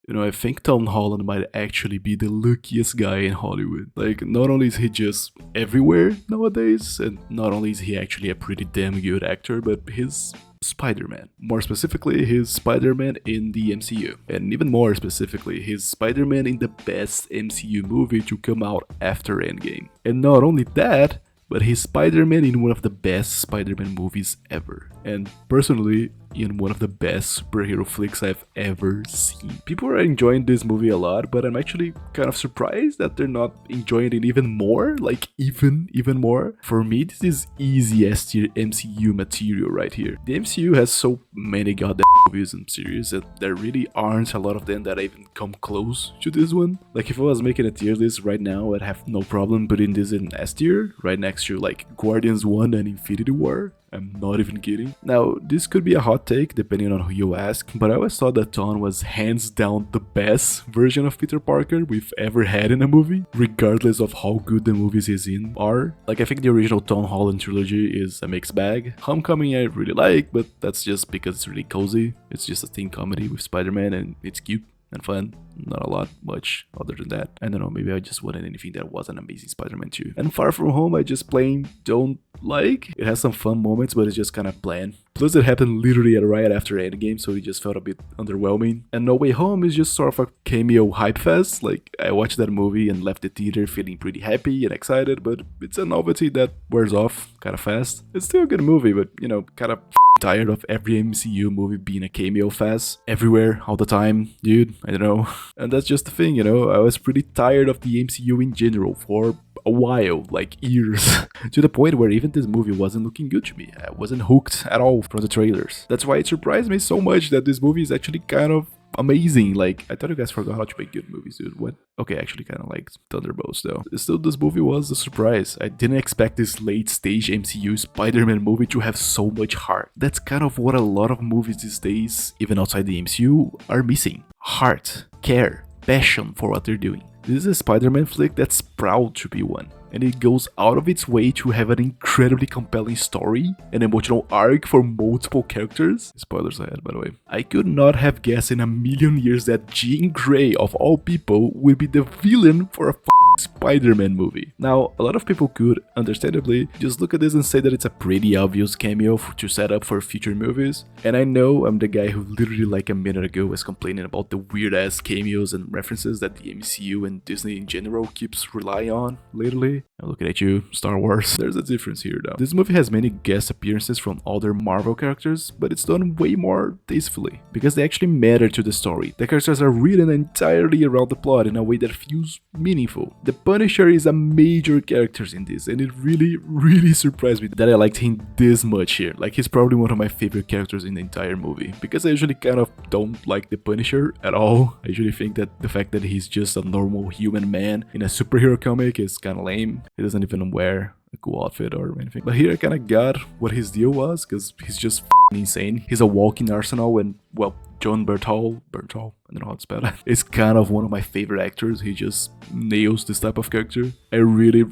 You know, I think Tom Holland might actually be the luckiest guy in Hollywood. Like, not only is he just everywhere nowadays, and not only is he actually a pretty damn good actor, but he's Spider-Man. More specifically, he's Spider-Man in the MCU. And even more specifically, he's Spider-Man in the best MCU movie to come out after Endgame. And not only that, but he's Spider-Man in one of the best Spider-Man movies ever. And personally, in one of the best superhero flicks I've ever seen. People are enjoying this movie a lot, but I'm actually kind of surprised that they're not enjoying it even more, like even more. For me, this is easy S tier MCU material right here. The MCU has so many goddamn movies and series that there really aren't a lot of them that even come close to this one. Like if I was making a tier list right now, I'd have no problem putting this in S tier, right next to like Guardians 1 and Infinity War. I'm not even kidding. Now, this could be a hot take depending on who you ask, but I always thought that Tom was hands down the best version of Peter Parker we've ever had in a movie, regardless of how good the movies he's in are. Like, I think the original Tom Holland trilogy is a mixed bag. Homecoming I really like, but that's just because it's really cozy. It's just a teen comedy with Spider-Man and it's cute and fun. Not a lot much other than that. I don't know, maybe I just wanted anything that was an amazing Spider-Man 2. And Far From Home I just plain don't like. It has some fun moments, but it's just kind of bland. Plus it happened literally right after Endgame, so it just felt a bit underwhelming. And No Way Home is just sort of a cameo hype fest. Like, I watched that movie and left the theater feeling pretty happy and excited, but it's a novelty that wears off kind of fast. It's still a good movie, but you know, kind of tired of every MCU movie being a cameo fest everywhere all the time, dude. I don't know. And that's just the thing, you know, I was pretty tired of the MCU in general for a while, like years, to the point where even this movie wasn't looking good to me. I wasn't hooked at all from the trailers. That's why it surprised me so much that this movie is actually kind of amazing. Like, I thought you guys forgot how to make good movies, dude. What? Okay, I actually kind of liked Thunderbolts though. Still, this movie was a surprise. I didn't expect this late stage MCU Spider-Man movie to have so much heart. That's kind of what a lot of movies these days, even outside the MCU, are missing. Heart, care, passion for what they're doing. This is a Spider-Man flick that's proud to be one, and it goes out of its way to have an incredibly compelling story, an emotional arc for multiple characters. Spoilers ahead, by the way. I could not have guessed in a million years that Jean Grey, of all people, would be the villain for a Spider-Man movie. Now, a lot of people could, understandably, just look at this and say that it's a pretty obvious cameo to set up for future movies. And I know I'm the guy who literally like a minute ago was complaining about the weird-ass cameos and references that the MCU and Disney in general keeps relying on lately. I'm looking at you, Star Wars. There's a difference here though. This movie has many guest appearances from other Marvel characters, but it's done way more tastefully, because they actually matter to the story. The characters are written entirely around the plot in a way that feels meaningful. The Punisher is a major character in this, and it really surprised me that I liked him this much here. Like, he's probably one of my favorite characters in the entire movie, because I usually kind of don't like the Punisher at all. I usually think that the fact that he's just a normal human man in a superhero comic is kind of lame. He doesn't even wear a cool outfit or anything. But here I kind of got what his deal was, because he's just insane. He's a walking arsenal, and well, John Bertal, I don't know how to spell that. It's kind of one of my favorite actors. He just nails this type of character. I really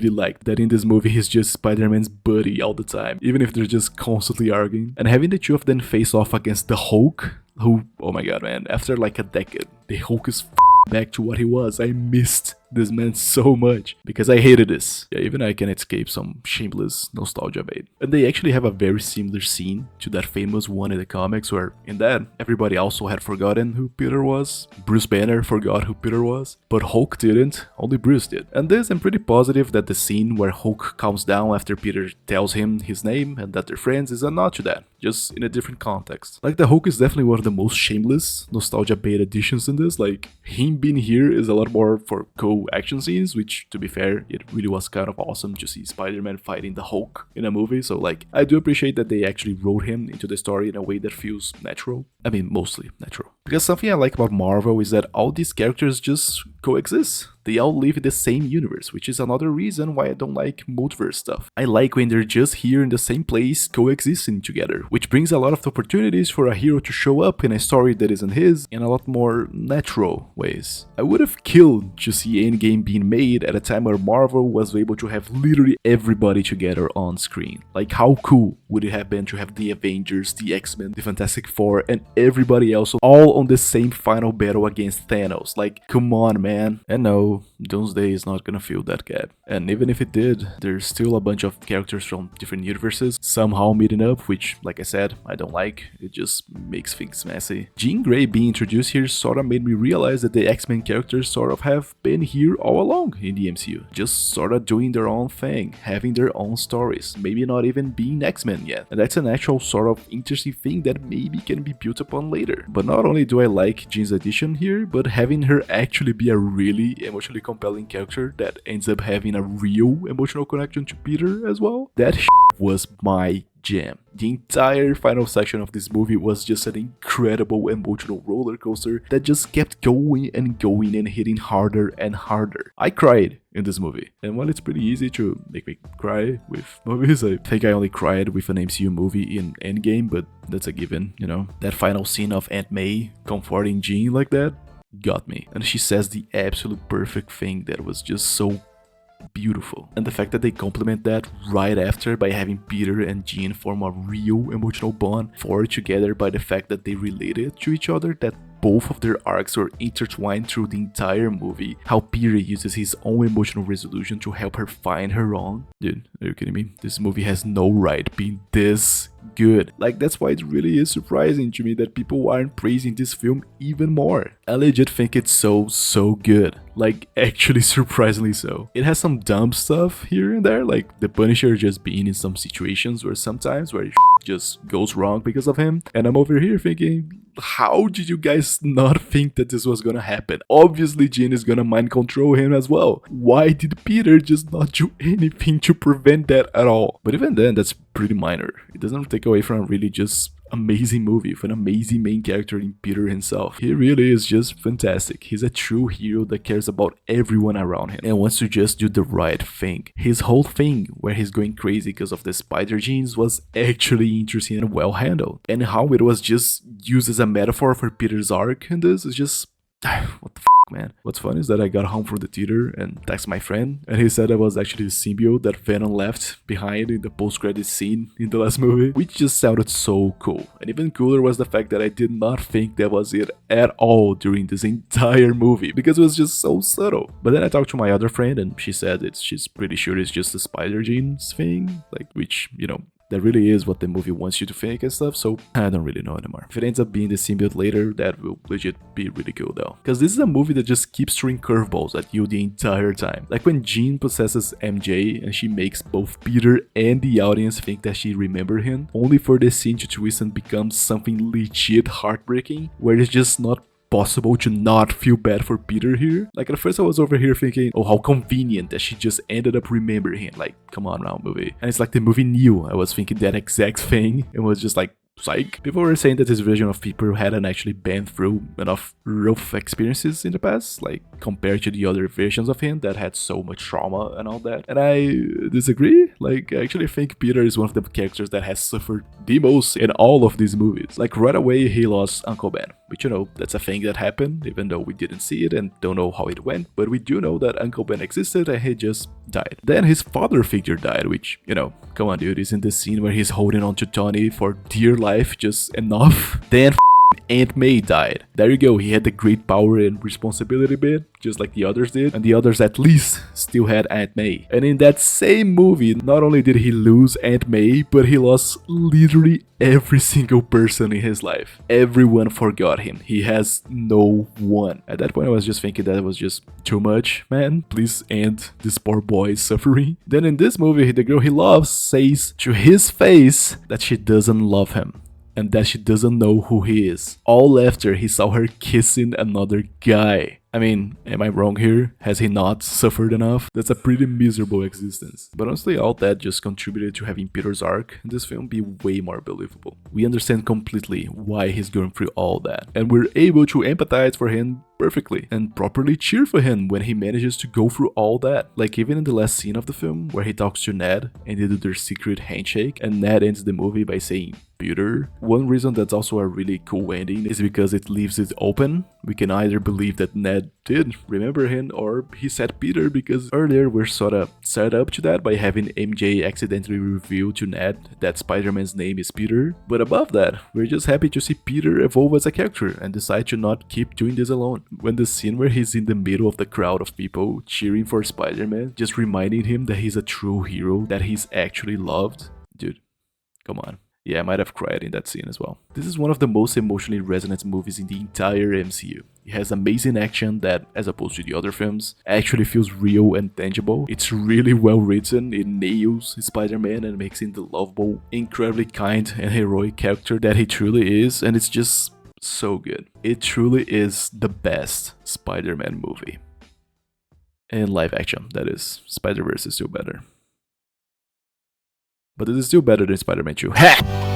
like that in this movie he's just Spider-Man's buddy all the time, even if they're just constantly arguing. And having the two of them face off against the Hulk, who, oh my god, man, after like a decade, the Hulk is back to what he was. I missed this man so much because I hated this. Yeah, even I can escape some shameless nostalgia bait. And they actually have a very similar scene to that famous one in the comics, where in that everybody also had forgotten who Peter was. Bruce Banner forgot who Peter was, but Hulk didn't, only Bruce did. And this, I'm pretty positive that the scene where Hulk calms down after Peter tells him his name and that they're friends is a nod to that, just in a different context. Like, the Hulk is definitely one of the most shameless nostalgia bait additions in this. Like, him being here is a lot more for action scenes, which, to be fair, it really was kind of awesome to see Spider-Man fighting the Hulk in a movie. So like, I do appreciate that they actually wrote him into the story in a way that feels natural. I mean, mostly natural. Because something I like about Marvel is that all these characters just coexist. They all live in the same universe, which is another reason why I don't like multiverse stuff. I like when they're just here in the same place coexisting together, which brings a lot of opportunities for a hero to show up in a story that isn't his in a lot more natural ways. I would have killed to see Endgame being made at a time where Marvel was able to have literally everybody together on screen. Like, how cool would it have been to have the Avengers, the X-Men, the Fantastic Four, and everybody else all on the same final battle against Thanos? Like, come on, man. And no, Doomsday is not gonna fill that gap. And even if it did, there's still a bunch of characters from different universes somehow meeting up, which, like I said, I don't like. It just makes things messy. Jean Grey being introduced here sorta made me realize that the X-Men characters sort of have been here all along in the MCU. Just sorta doing their own thing, having their own stories, maybe not even being X-Men yet. And that's an actual sort of interesting thing that maybe can be built upon later. But not only do I like Jean's addition here, but having her actually be a really emotionally compelling character that ends up having a real emotional connection to Peter as well, that was my jam. The entire final section of this movie was just an incredible emotional roller coaster that just kept going and hitting harder and harder. I cried in this movie, and while it's pretty easy to make me cry with movies, I think I only cried with an MCU movie in Endgame, but that's a given, you know. That final scene of Aunt May comforting Jean like that got me, and she says the absolute perfect thing that was just so beautiful. And the fact that they complement that right after by having Peter and Jean form a real emotional bond forged together by the fact that they related to each other, that both of their arcs were intertwined through the entire movie. How Peter uses his own emotional resolution to help her find her own. Dude, are you kidding me? This movie has no right being this good. Like, that's why it really is surprising to me that people aren't praising this film even more. I legit think it's so good. Like, actually surprisingly so. It has some dumb stuff here and there, like the Punisher just being in some situations where sometimes where just goes wrong because of him. And I'm over here thinking, how did you guys not think that this was gonna happen? Obviously Jean is gonna mind control him as well. Why did Peter just not do anything to prevent that at all? But even then, that's pretty minor. It doesn't take away from a really just amazing movie with an amazing main character in Peter himself. He really is just fantastic. He's a true hero that cares about everyone around him and wants to just do the right thing. His whole thing where he's going crazy because of the spider genes was actually interesting and well handled. And how it was just used as a metaphor for Peter's arc in this is just what the man. What's funny is that I got home from the theater and texted my friend, and he said I was actually the symbiote that Venom left behind in the post-credit scene in the last movie, which just sounded so cool. And even cooler was the fact that I did not think that was it at all during this entire movie, because it was just so subtle. But then I talked to my other friend, and she said she's pretty sure it's just the spider genes thing, like, which, you know, that really is what the movie wants you to think and stuff, so I don't really know anymore. If it ends up being the symbiote later, that will legit be really cool though. Because this is a movie that just keeps throwing curveballs at you the entire time. Like when Jean possesses MJ and she makes both Peter and the audience think that she remembers him, only for the scene to twist and become something legit heartbreaking, where it's just not possible to not feel bad for Peter here. Like at first I was over here thinking, oh, how convenient that she just ended up remembering him. Like, come on now, movie. And it's like the movie knew I was thinking that exact thing and was just like, psych. People were saying that this version of Peter hadn't actually been through enough rough experiences in the past, like compared to the other versions of him that had so much trauma and all that. And I disagree. Like, I actually think Peter is one of the characters that has suffered the most in all of these movies. Like right away he lost Uncle Ben, which, you know, that's a thing that happened, even though we didn't see it and don't know how it went, but we do know that Uncle Ben existed and he just died. Then his father figure died, which, you know, come on dude, is in the scene where he's holding on to Tony for dear life, just enough. Then Aunt May died. There you go, he had the great power and responsibility bit, just like the others did, and the others at least still had Aunt May. And in that same movie, not only did he lose Aunt May, but he lost literally every single person in his life. Everyone forgot him. He has no one. At that point, I was just thinking that it was just too much. Man, please end this poor boy's suffering. Then in this movie, the girl he loves says to his face that she doesn't love him. and that she doesn't know who he is. All after he saw her kissing another guy. I mean, am I wrong here? Has he not suffered enough? That's a pretty miserable existence. But honestly, all that just contributed to having Peter's arc in this film be way more believable. We understand completely why he's going through all that, and we're able to empathize for him perfectly and properly cheer for him when he manages to go through all that. Like even in the last scene of the film where he talks to Ned and they do their secret handshake and Ned ends the movie by saying Peter. One reason that's also a really cool ending is because it leaves it open. We can either believe that Ned did remember him or he said Peter, because earlier we're sort of set up to that by having MJ accidentally reveal to Ned that Spider-Man's name is Peter. But above that, we're just happy to see Peter evolve as a character and decide to not keep doing this alone. When the scene where he's in the middle of the crowd of people cheering for Spider-Man, just reminding him that he's a true hero, that he's actually loved. Dude, come on. Yeah, I might have cried in that scene as well. This is one of the most emotionally resonant movies in the entire MCU. It has amazing action that, as opposed to the other films, actually feels real and tangible. It's really well written, it nails Spider-Man and makes him the lovable, incredibly kind and heroic character that he truly is, and it's just so good. It truly is the best Spider-Man movie. And live action, that is. Spider-Verse is still better. But it is still better than Spider-Man 2. Ha!